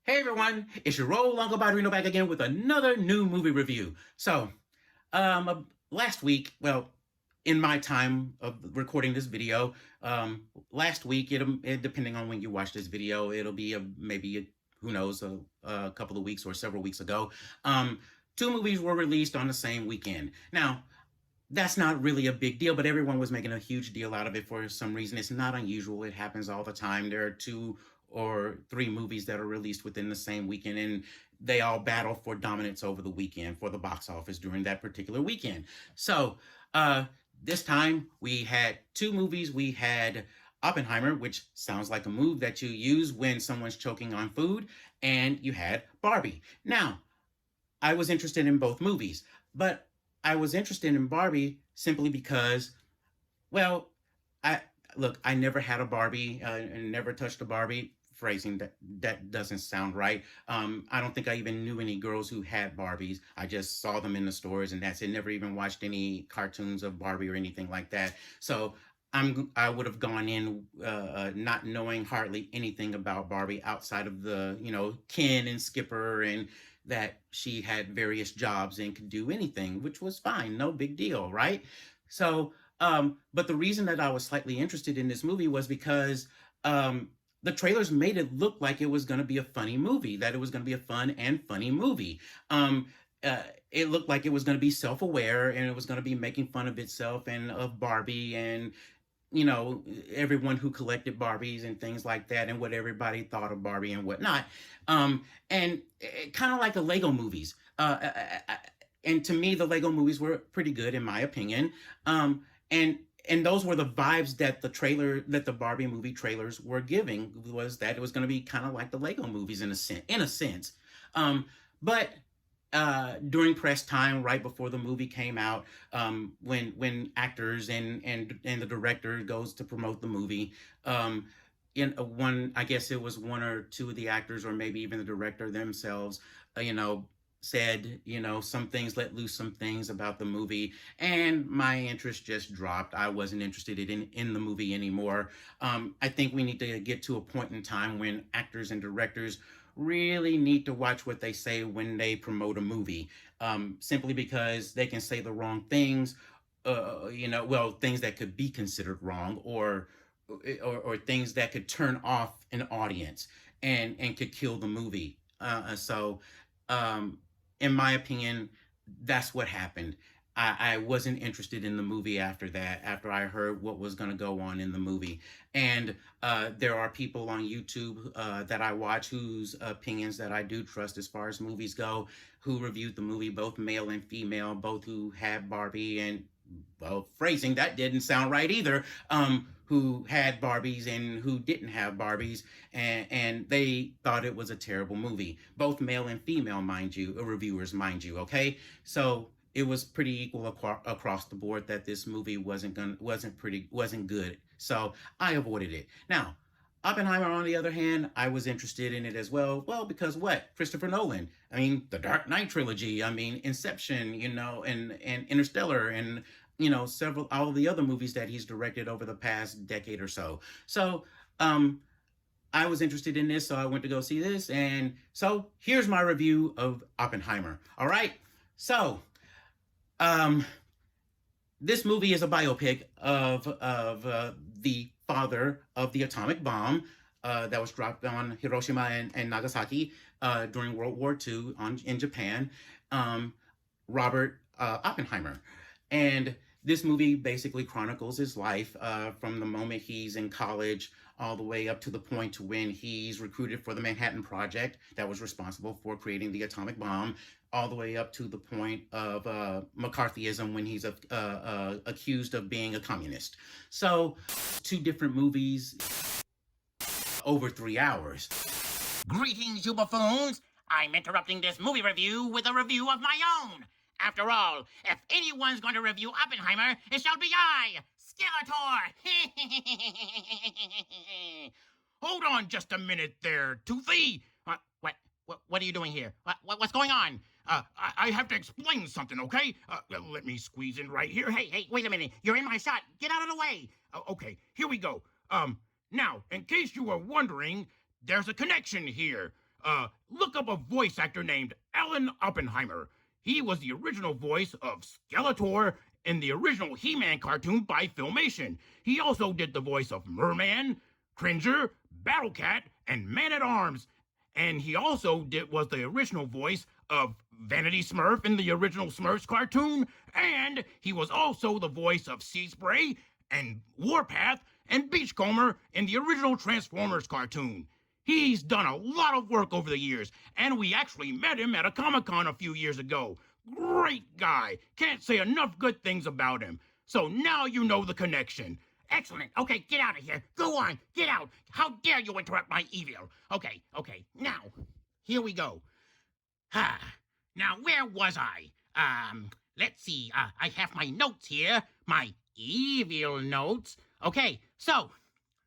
Hey everyone, it's your old Uncle Badrino back again with another new movie review. Last week, well, in my time of recording this video, last week, depending on when you watch this video, it'll be who knows, a couple of weeks or several weeks ago. Two movies were released on the same weekend. Now, that's not really a big deal, but everyone was making a huge deal out of it for some reason. It's not unusual. It happens all the time. There are two or three movies that are released within the same weekend, and they all battle for dominance over the weekend for the box office during that particular weekend. So, this time we had two movies. We had Oppenheimer, which sounds like a move that you use when someone's choking on food, and you had Barbie. Now, I was interested in both movies, but I was interested in Barbie simply because, well, I look, I never had a Barbie and never touched a Barbie. Phrasing that doesn't sound right. I don't think I even knew any girls who had Barbies. I just saw them in the stores, and that's it. Never even watched any cartoons of Barbie or anything like that. So I would have gone in not knowing hardly anything about Barbie outside of the Ken and Skipper, and that she had various jobs and could do anything, which was fine, no big deal, right? So, but the reason that I was slightly interested in this movie was because the trailers made it look like it was going to be a funny movie, that it was going to be a fun and funny movie. It looked like it was going to be self-aware, and it was going to be making fun of itself and of Barbie and everyone who collected Barbies and things like that, and what everybody thought of Barbie and whatnot. And kind of like the Lego movies. And to me, the Lego movies were pretty good, in my opinion. And those were the vibes that the Barbie movie trailers were giving, was that it was going to be kind of like the Lego movies in a sense. But during press time, right before the movie came out, when actors and the director goes to promote the movie, I guess it was one or two of the actors, or maybe even the director themselves, said, some things, let loose some things about the movie, and my interest just dropped. I wasn't interested in the movie anymore. I think we need to get to a point in time when actors and directors really need to watch what they say when they promote a movie, simply because they can say the wrong things, things that could be considered wrong, or things that could turn off an audience and could kill the movie. In my opinion, that's what happened. I wasn't interested in the movie after that, after I heard what was going to go on in the movie. And there are people on YouTube that I watch whose opinions that I do trust as far as movies go, who reviewed the movie, both male and female, both who had Barbie and, well, phrasing, that didn't sound right either, who had Barbies and who didn't have Barbies, and they thought it was a terrible movie. Both male and female, mind you, reviewers, mind you, okay? So it was pretty equal across the board that this movie wasn't good. So I avoided it. Now, Oppenheimer, on the other hand, I was interested in it as well. Well, because what? Christopher Nolan. I mean, the Dark Knight trilogy. I mean, Inception, and Interstellar, and all of the other movies that he's directed over the past decade or so. So, I was interested in this, so I went to go see this, and so here's my review of Oppenheimer. All right. So, this movie is a biopic of the father of the atomic bomb that was dropped on Hiroshima and Nagasaki during World War II in Japan, Robert Oppenheimer. And this movie basically chronicles his life from the moment he's in college all the way up to the point when he's recruited for the Manhattan Project that was responsible for creating the atomic bomb, all the way up to the point of McCarthyism when he's accused of being a communist. So, two different movies, over 3 hours. Greetings, you buffoons! I'm interrupting this movie review with a review of my own. After all, if anyone's going to review Oppenheimer, it shall be I, Skeletor! Hold on just a minute there, Toothy! What are you doing here? What's going on? I have to explain something, okay? Let me squeeze in right here. Hey, wait a minute. You're in my shot. Get out of the way. Okay, here we go. Now, in case you were wondering, there's a connection here. look up a voice actor named Alan Oppenheimer. He was the original voice of Skeletor in the original He-Man cartoon by Filmation. He also did the voice of Merman, Cringer, Battle Cat, and Man-at-Arms. And he also was the original voice of Vanity Smurf in the original Smurfs cartoon. And he was also the voice of Sea Spray and Warpath and Beachcomber in the original Transformers cartoon. He's done a lot of work over the years, and we actually met him at a Comic-Con a few years ago. Great guy. Can't say enough good things about him. So now you know the connection. Excellent. Okay, get out of here. Go on. Get out. How dare you interrupt my evil? Okay. Now, here we go. Now, where was I? Let's see. I have my notes here. My evil notes. Okay, so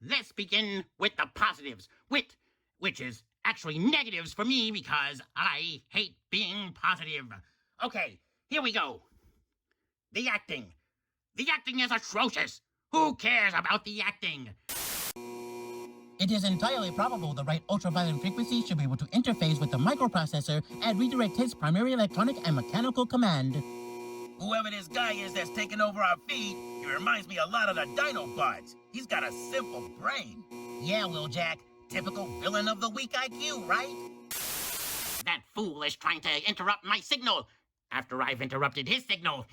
let's begin with the positives. Which is actually negatives for me because I hate being positive. Okay, here we go. The acting. The acting is atrocious. Who cares about the acting? It is entirely probable the right ultraviolet frequency should be able to interface with the microprocessor and redirect his primary electronic and mechanical command. Whoever this guy is that's taking over our feed, he reminds me a lot of the Dinobots. He's got a simple brain. Yeah, Jack. Typical villain of the week IQ, right? That fool is trying to interrupt my signal after I've interrupted his signal.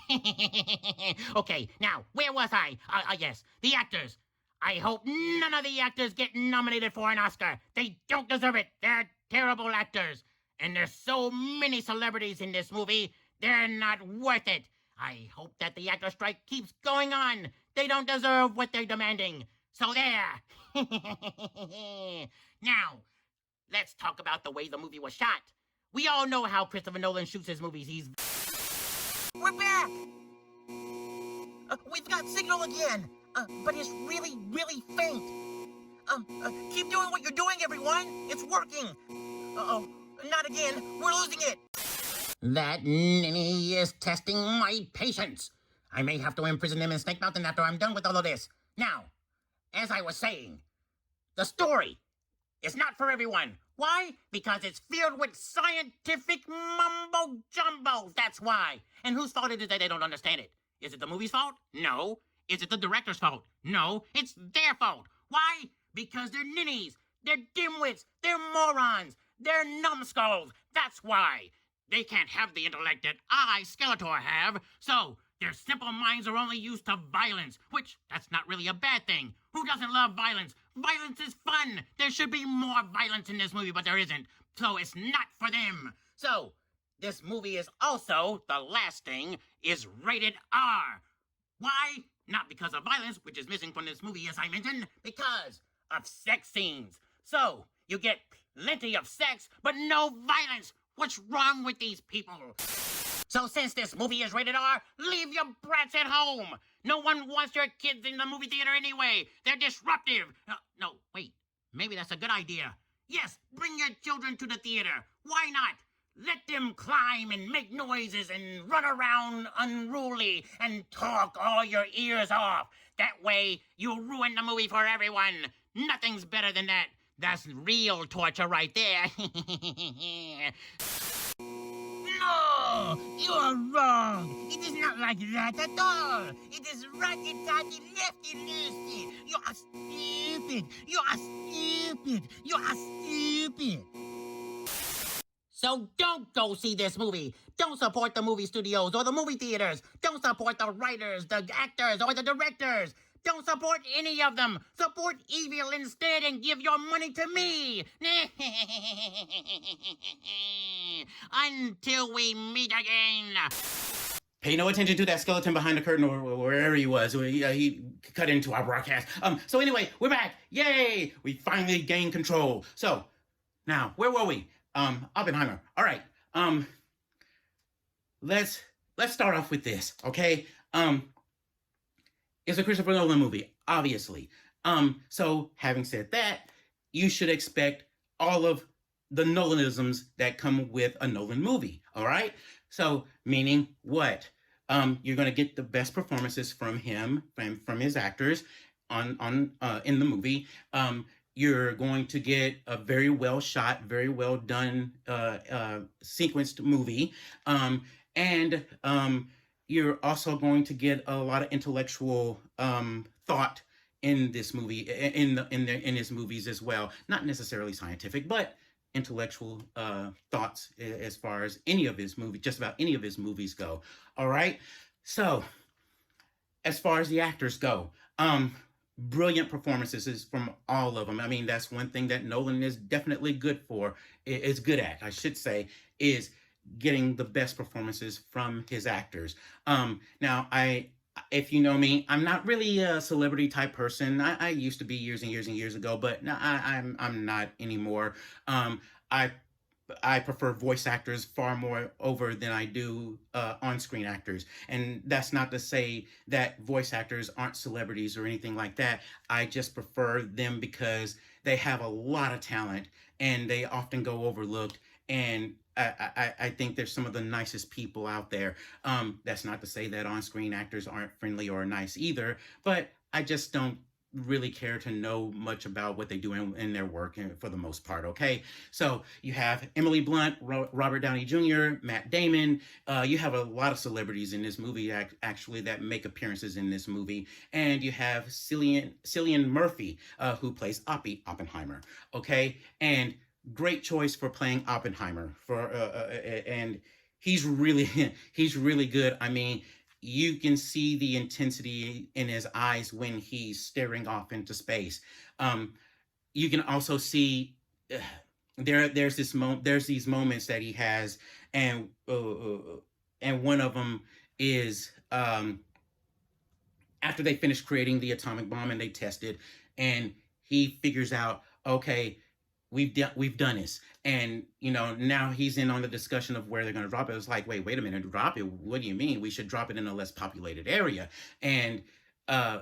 Okay, now, where was I? Yes, the actors. I hope none of the actors get nominated for an Oscar. They don't deserve it. They're terrible actors. And there's so many celebrities in this movie, they're not worth it. I hope that the actor strike keeps going on. They don't deserve what they're demanding. So there. Now, let's talk about the way the movie was shot. We all know how Christopher Nolan shoots his movies. We're back! We've got signal again, but it's really, really faint. Keep doing what you're doing, everyone. It's working. Uh-oh, not again. We're losing it. That ninny is testing my patience. I may have to imprison him in Snake Mountain after I'm done with all of this. Now, as I was saying, the story is not for everyone. Why? Because it's filled with scientific mumbo-jumbo. That's why. And whose fault it is that they don't understand it? Is it the movie's fault? No. Is it the director's fault? No. It's their fault. Why? Because they're ninnies. They're dimwits. They're morons. They're numbskulls. That's why. They can't have the intellect that I, Skeletor, have. So their simple minds are only used to violence, which that's not really a bad thing. Who doesn't love violence? Violence is fun. There should be more violence in this movie, but there isn't. So it's not for them. So this movie is also, the last thing, is rated R. Why? Not because of violence, which is missing from this movie, as I mentioned, because of sex scenes. So you get plenty of sex, but no violence. What's wrong with these people? So since this movie is rated R, leave your brats at home. No one wants your kids in the movie theater anyway. They're disruptive. No, wait. Maybe that's a good idea. Yes, bring your children to the theater. Why not? Let them climb and make noises and run around unruly and talk all your ears off. That way, you'll ruin the movie for everyone. Nothing's better than that. That's real torture right there. No, you are wrong. It is not like that at all. It is righty-tighty, lefty-loosey. You are stupid. You are stupid. You are stupid. So don't go see this movie. Don't support the movie studios or the movie theaters. Don't support the writers, the actors, or the directors. Don't support any of them. Support evil instead and give your money to me. Until we meet again. Pay no attention to that skeleton behind the curtain or wherever he was. He cut into our broadcast. So anyway, we're back. Yay! We finally gained control. So now, where were we? Oppenheimer. All right. Let's start off with this, okay? It's a Christopher Nolan movie, obviously. So having said that, you should expect all of the Nolanisms that come with a Nolan movie, all right? So meaning what? You're going to get the best performances from him and from his actors in the movie. you're going to get a very well shot, very well done sequenced movie, um, and you're also going to get a lot of intellectual thought in this movie, in his movies as well. Not necessarily scientific, but intellectual thoughts as far as any of his movies, just about any of his movies go. All right, so as far as the actors go, brilliant performances is from all of them. I mean, that's one thing that Nolan is definitely good for. Is good at, I should say, is getting the best performances from his actors. Now, if you know me, I'm not really a celebrity type person. I used to be years and years and years ago, but no, I'm not anymore. I I prefer voice actors far more over than I do on-screen actors, and that's not to say that voice actors aren't celebrities or anything like that. I just prefer them because they have a lot of talent and they often go overlooked. And I think they're some of the nicest people out there. That's not to say that on-screen actors aren't friendly or nice either, but I just don't really care to know much about what they do in their work for the most part. Okay, so you have Emily Blunt, Robert Downey Jr., Matt Damon. You have a lot of celebrities in this movie actually that make appearances in this movie, and you have Cillian Murphy, who plays Oppenheimer. Okay, and great choice for playing Oppenheimer and he's really he's really good. I mean, you can see the intensity in his eyes when he's staring off into space. Um, you can also see there's these moments that he has, and one of them is after they finish creating the atomic bomb and they test it, and he figures out, okay, we've done this, and now he's in on the discussion of where they're going to drop it. It's like, wait a minute, drop it? What do you mean? We should drop it in a less populated area. And uh,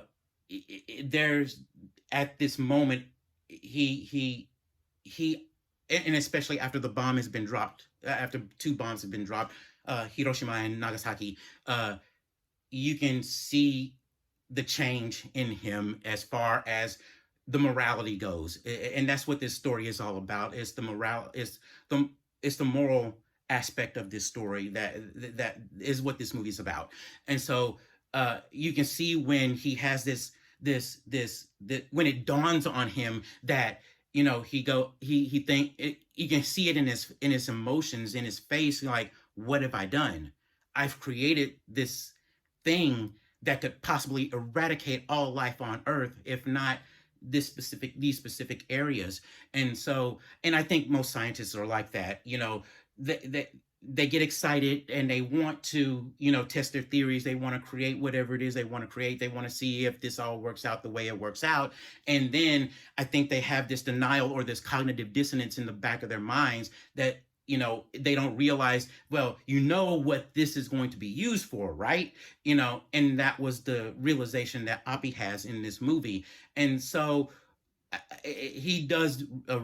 there's at this moment he and especially after the bomb has been dropped, after two bombs have been dropped, Hiroshima and Nagasaki, you can see the change in him as far as the morality goes, and that's what this story is all about. It's the morale, the it's the moral aspect of this story that is what this movie is about. And so you can see when he has this when it dawns on him that he think it, you can see it in his emotions, in his face, like, what have I done? I've created this thing that could possibly eradicate all life on Earth, if not these specific areas. And so, and I think most scientists are like that. They get excited and they want to test their theories. They want to create whatever it is they want to create. They want to see if this all works out the way it works out. And then I think they have this denial or this cognitive dissonance in the back of their minds that they don't realize, well, what this is going to be used for, right? And that was the realization that Oppie has in this movie. And so he does a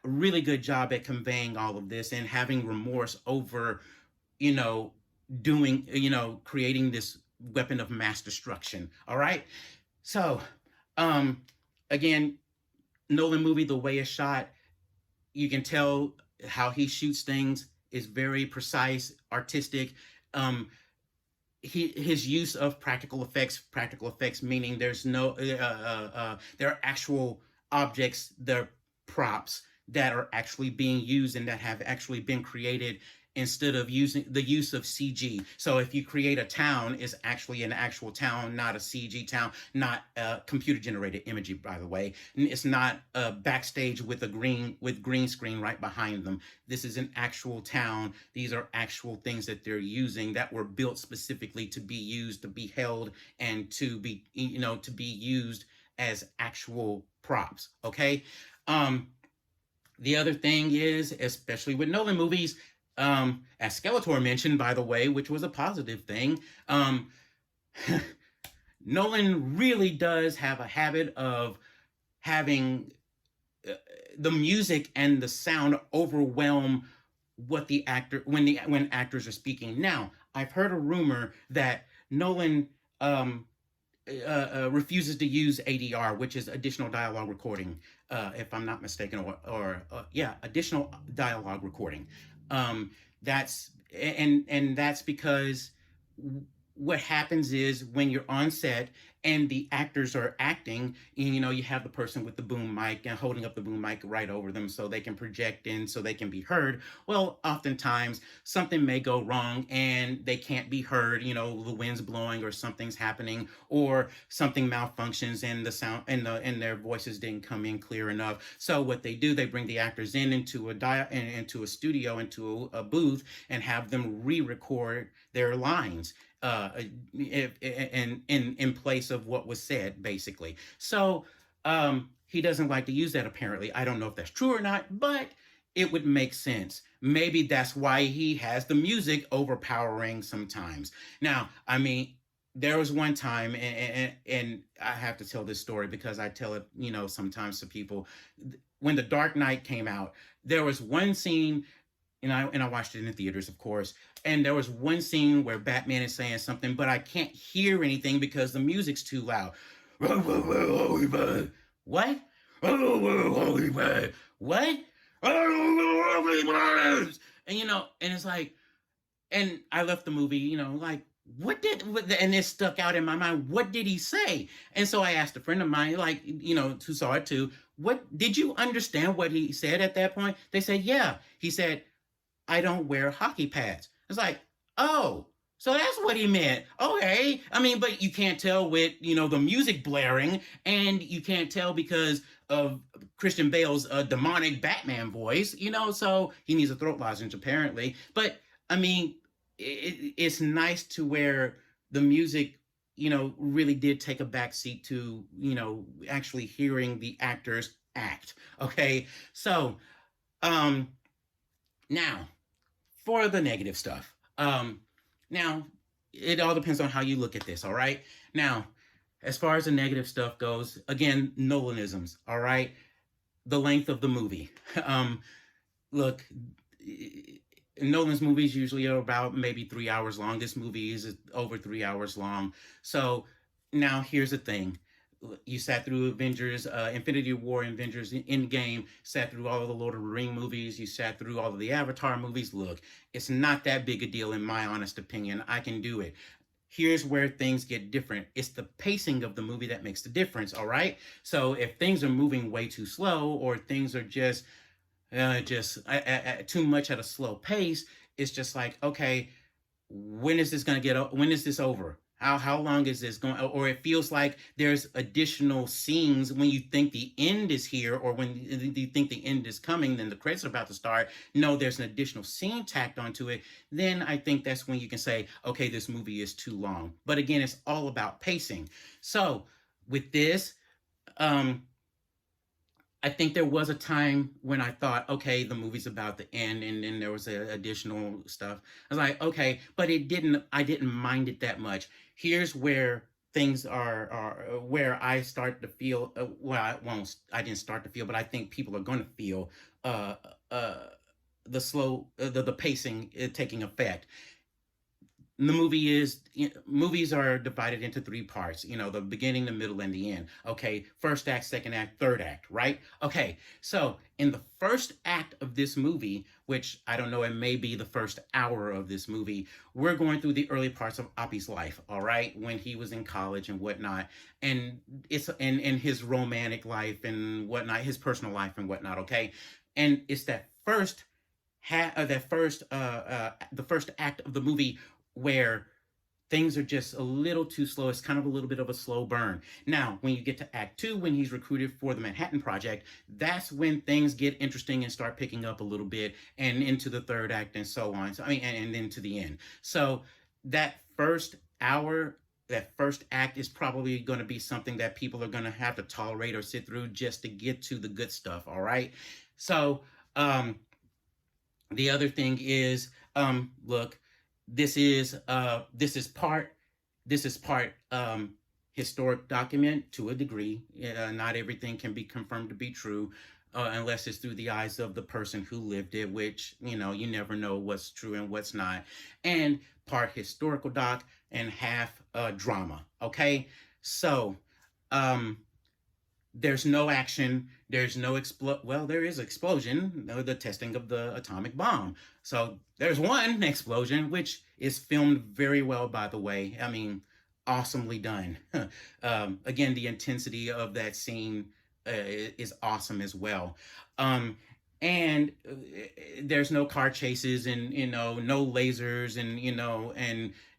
really good job at conveying all of this and having remorse over, you know, creating this weapon of mass destruction. All right. So, again, Nolan movie, the way it's shot, you can tell how he shoots things is very precise, artistic. His use of practical effects meaning there's no there are actual objects, there are props that are actually being used and that have actually been created, instead of using the use of CG. So if you create a town, it's actually an actual town, not a CG town, not computer generated imagery, by the way. It's not backstage with green screen right behind them. This is an actual town. These are actual things that they're using that were built specifically to be used, to be held, and to be used as actual props. Okay. The other thing is, especially with Nolan movies, as Skeletor mentioned, by the way, which was a positive thing, Nolan really does have a habit of having the music and the sound overwhelm what the actor when actors are speaking. Now, I've heard a rumor that Nolan refuses to use ADR, which is additional dialogue recording, if I'm not mistaken, or yeah, additional dialogue recording. That's and that's because what happens is when you're on set and the actors are acting, you have the person with the boom mic and holding up the boom mic right over them so they can project in, so they can be heard. Well, oftentimes something may go wrong and they can't be heard. The wind's blowing or something's happening or something malfunctions and the sound and their voices didn't come in clear enough. So what they do, they bring the actors in into a studio, into a booth, and have them re-record their lines, in place of what was said, basically. So he doesn't like to use that, apparently. I don't know if that's true or not, but it would make sense. Maybe that's why he has the music overpowering sometimes. Now, I mean, there was one time, and I have to tell this story because I tell it, sometimes to people. When The Dark Knight came out, there was one scene, and I watched it in the theaters, of course. And there was one scene where Batman is saying something, but I can't hear anything because the music's too loud. What? What? And it's like, and I left the movie, like, and it stuck out in my mind. What did he say? And so I asked a friend of mine, like, who saw it too, what did you understand what he said at that point? They said, yeah. He said, I don't wear hockey pads. It's like, oh, so that's what he meant. Okay. I mean, but you can't tell with, the music blaring, and you can't tell because of Christian Bale's demonic Batman voice, so he needs a throat lozenge, apparently. But I mean, it's nice to where the music, really did take a back seat to, actually hearing the actors act. Okay. So, now, for the negative stuff. Now, it all depends on how you look at this, all right? Now, as far as the negative stuff goes, again, Nolanisms, all right? The length of the movie. Look, Nolan's movies usually are about maybe 3 hours long. This movie is over 3 hours long. So now here's the thing. You sat through Avengers, Infinity War, Avengers Endgame, sat through all of the Lord of the Ring movies, you sat through all of the Avatar movies. Look, it's not that big a deal in my honest opinion. I can do it. Here's where things get different. It's the pacing of the movie that makes the difference, all right? So if things are moving way too slow, or things are just too much at a slow pace, it's just like, okay, when is this going to get, when is this over? How long is this going? Or it feels like there's additional scenes when you think the end is here, or when you think the end is coming, then the credits are about to start. No, there's an additional scene tacked onto it. Then I think that's when you can say, okay, this movie is too long. But again, it's all about pacing. So with this, I think there was a time when I thought, okay, the movie's about to end, and then there was additional stuff. I was like, okay, but I didn't mind it that much. Here's where things are where I start to feel, I didn't start to feel, but I think people are going to feel uh, uh, the pacing taking effect. The movies are divided into three parts, the beginning, the middle, and the end. Okay, first act, second act, third act, right? Okay, so in the first act of this movie, which I don't know, it may be the first hour of this movie, we're going through the early parts of Oppie's life, all right, when he was in college and whatnot, and it's and his romantic life and whatnot, his personal life and whatnot. Okay, and it's that the first act of the movie where things are just a little too slow. It's kind of a little bit of a slow burn. Now, when you get to Act 2, when he's recruited for the Manhattan Project, that's when things get interesting and start picking up a little bit, and into the third act and so on. So, I mean, and into the end. So that first hour, that first act is probably going to be something that people are going to have to tolerate or sit through just to get to the good stuff, all right? So, the other thing is, look, this is part historic document to a degree. Not everything can be confirmed to be true, unless it's through the eyes of the person who lived it, which you never know what's true and what's not. And part historical doc and half drama. Okay, So, um, there's no action. There's no well, there is explosion, the testing of the atomic bomb. So there's one explosion, which is filmed very well, by the way. I mean, awesomely done. Again, the intensity of that scene is awesome as well. Um, and there's no car chases, and no lasers, and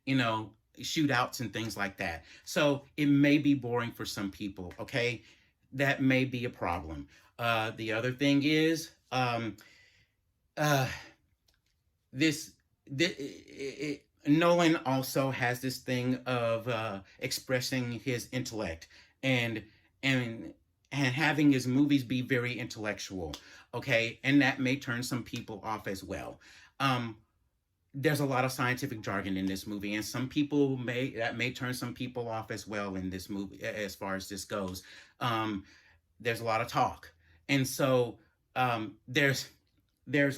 you know shootouts and things like that. So it may be boring for some people. Okay, that may be a problem. The other thing is, uh, Nolan also has this thing of expressing his intellect, and and and having his movies be very intellectual. Okay, and that may turn some people off as well. Um, there's a lot of scientific jargon in this movie, and some people may turn some people off as well in this movie, as far as this goes. Um, there's a lot of talk, and so there's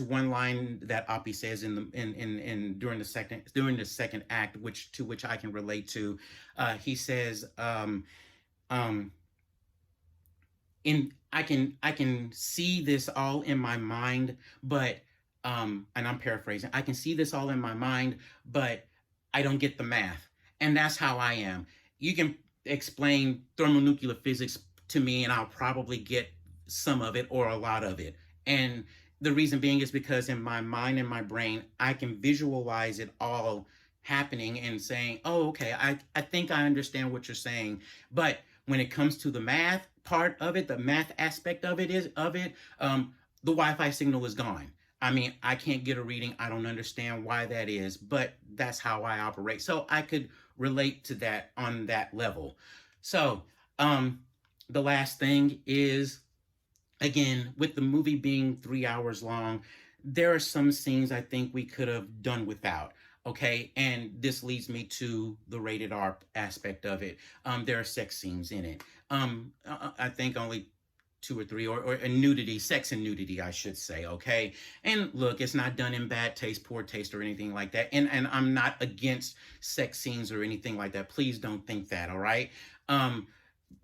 one line that Oppie says in during the second act, which I can relate to. He says, um, in I can see this all in my mind, but and I'm paraphrasing. I can see this all in my mind, but I don't get the math, and that's how I am. You can explain thermonuclear physics to me, and I'll probably get some of it or a lot of it. And the reason being is because in my mind and my brain, I can visualize it all happening and saying, oh, okay, I think I understand what you're saying. But when it comes to the math part of it, the math aspect of the Wi-Fi signal is gone. I mean, I can't get a reading. I don't understand why that is, but that's how I operate. So I could relate to that on that level. So, the last thing is, again, with the movie being 3 hours long, there are some scenes I think we could have done without. Okay, and this leads me to the rated R aspect of it. There are sex scenes in it. I think only two or three, or nudity, sex and nudity, I should say. Okay, and look, it's not done in bad taste, poor taste, or anything like that. And I'm not against sex scenes or anything like that. Please don't think that. All right.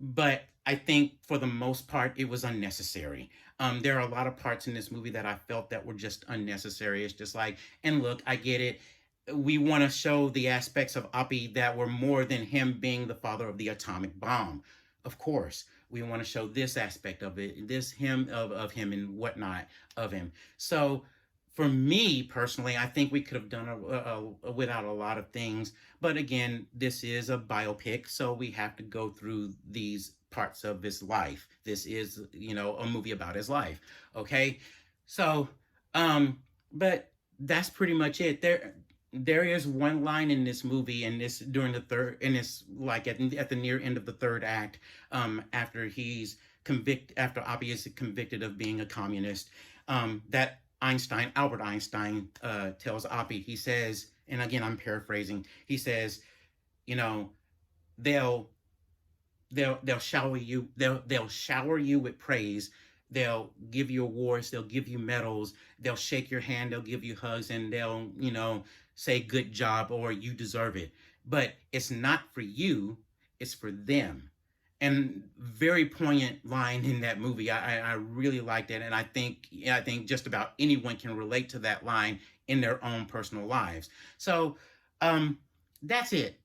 But I think for the most part, it was unnecessary. There are a lot of parts in this movie that I felt that were just unnecessary. It's just like, and look, I get it. We want to show the aspects of Appy that were more than him being the father of the atomic bomb. Of course, we want to show this aspect of it, this him of him and whatnot of him. So for me personally, I think we could have done without a lot of things. But again, this is a biopic, so we have to go through these parts of his life. This is, a movie about his life. Okay, so, but that's pretty much it. There is one line in this movie, and this during the third, and it's like at the near end of the third act, after after Appy is convicted of being a communist, that Albert Einstein, tells Appy. He says, and again I'm paraphrasing, he says, you know, they'll they'll shower you with praise. They'll give you awards, they'll give you medals, they'll shake your hand, they'll give you hugs, and they'll, say good job or you deserve it. But it's not for you, it's for them. And very poignant line in that movie. I really liked it, and I think just about anyone can relate to that line in their own personal lives. So, that's it.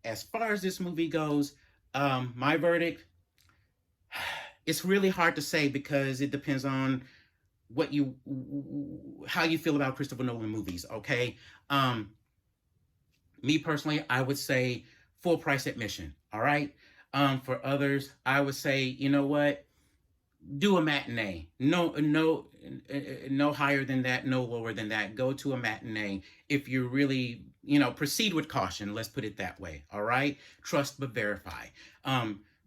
As far as this movie goes, my verdict, it's really hard to say because it depends on how you feel about Christopher Nolan movies. Okay, um, me personally, I would say full price admission. All right. For others, I would say, you know what? Do a matinee. No higher than that, no lower than that. Go to a matinee if you really, proceed with caution. Let's put it that way. All right. Trust but verify.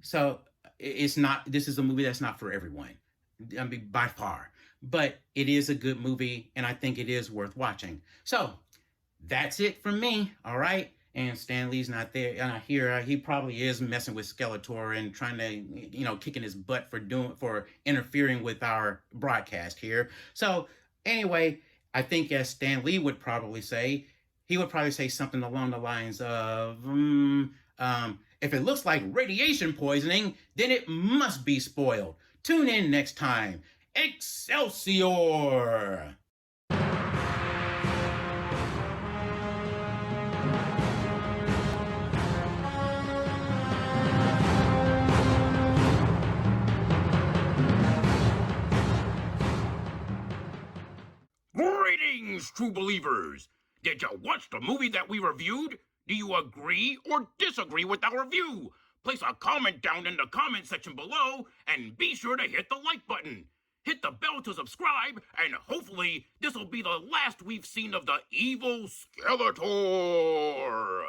So it's not. This is a movie that's not for everyone. I mean, by far, but it is a good movie, and I think it is worth watching. So that's it from me. All right. And Stan Lee's not there. Here he probably is messing with Skeletor and trying to, kicking his butt for interfering with our broadcast here. So anyway, I think as Stan Lee would probably say, he would probably say something along the lines of, If it looks like radiation poisoning, then it must be spoiled. Tune in next time. Excelsior! Greetings, true believers! Did you watch the movie that we reviewed? Do you agree or disagree with our review? Place a comment down in the comment section below and be sure to hit the like button. Hit the bell to subscribe, and hopefully this will be the last we've seen of the evil Skeletor.